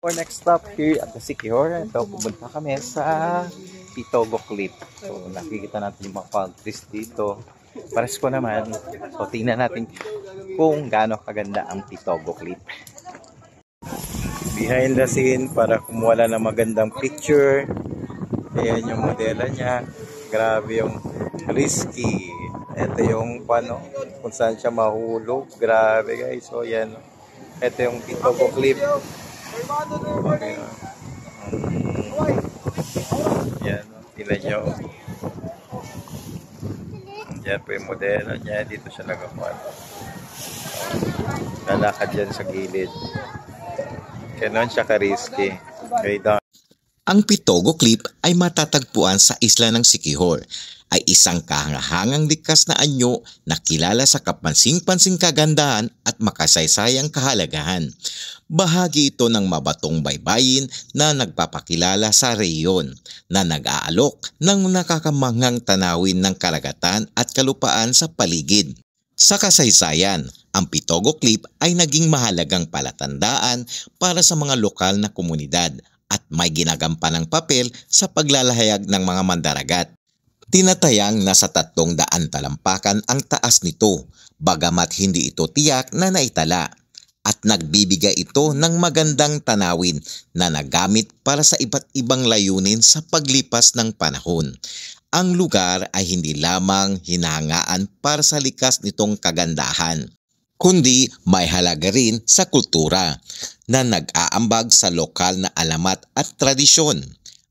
For next stop here at the Siquijor, ito pumunta kami sa Pitogo Cliff. So nakikita natin yung mga palm trees dito. Pares ko naman. So tingnan natin kung gaano kaganda ang Pitogo Cliff. Behind the scene para kumuha ng magandang picture. Ayan yung modela niya. Grabe yung risky. Ito yung paano kung saan siya mahulog. Grabe guys. So yan. Ito yung Pitogo Cliff. Okay. Yan. Tingnan nyo. Yan po yung modelo niya. Dito siya nagapan. Lalakad yan sa gilid. Ganon siya ka-risky. Okay, down. Ang Pitogo Cliff ay matatagpuan sa isla ng Siquijor. Ay isang kahangahangang likas na anyo na kilala sa kapansing-pansing kagandahan at makasaysayang kahalagahan. Bahagi ito ng mabatong baybayin na nagpapakilala sa rehiyon na nag-aalok ng nakakamanghang tanawin ng karagatan at kalupaan sa paligid. Sa kasaysayan, ang Pitogo Cliff ay naging mahalagang palatandaan para sa mga lokal na komunidad at may ginagampanang papel sa paglalahayag ng mga mandaragat. Tinatayang nasa 300 talampakan ang taas nito, bagamat hindi ito tiyak na naitala, at nagbibigay ito ng magandang tanawin na nagamit para sa iba't ibang layunin sa paglipas ng panahon. Ang lugar ay hindi lamang hinahangaan para sa likas nitong kagandahan, kundi may halaga rin sa kultura na nag-aambag sa lokal na alamat at tradisyon.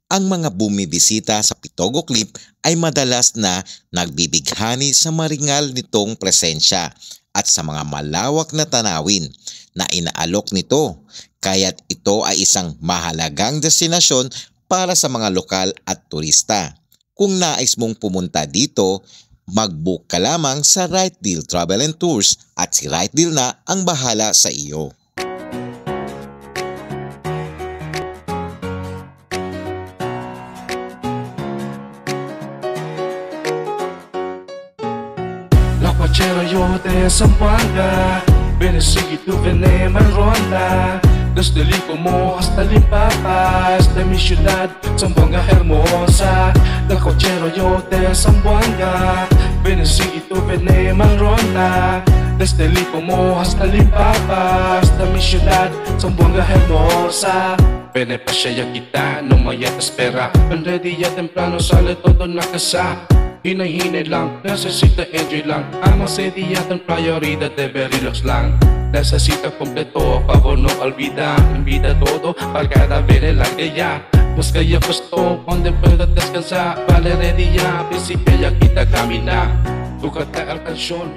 Ang mga bumibisita sa Pitogo Cliff ay madalas na nagbibighani sa maringal nitong presensya at sa mga malawak na tanawin na inaalok nito, kaya't ito ay isang mahalagang destinasyon para sa mga lokal at turista. Kung nais mong pumunta dito, mag-book ka lamang sa Right Deal Travel and Tours at si Right Deal na ang bahala sa iyo. La Pachera yo de Zamboanga, Benesigit tu venema en ronda. Desde Lipomo hasta Limpapa, esta mi ciudad, Zamboanga hermosa. La cochero yo de Zamboanga, Benesigit tu venema en ronda. Desde Lipomo hasta Limpapa, esta mi ciudad, Zamboanga hermosa. Ven pa siya kita, no maya te espera. Ven ready ya temprano, sale todo na casa. Hinay-hinay lang, necesita enjoy lang. Ang masaya ang prioridad, debe relax lang. Necesita completo, favor no olvida. Invita todo, pagkada viene la que ya. Pues kaya gusto, donde pueda descansar. Vale ready ya, principio ya kita camina. Búscate al canción.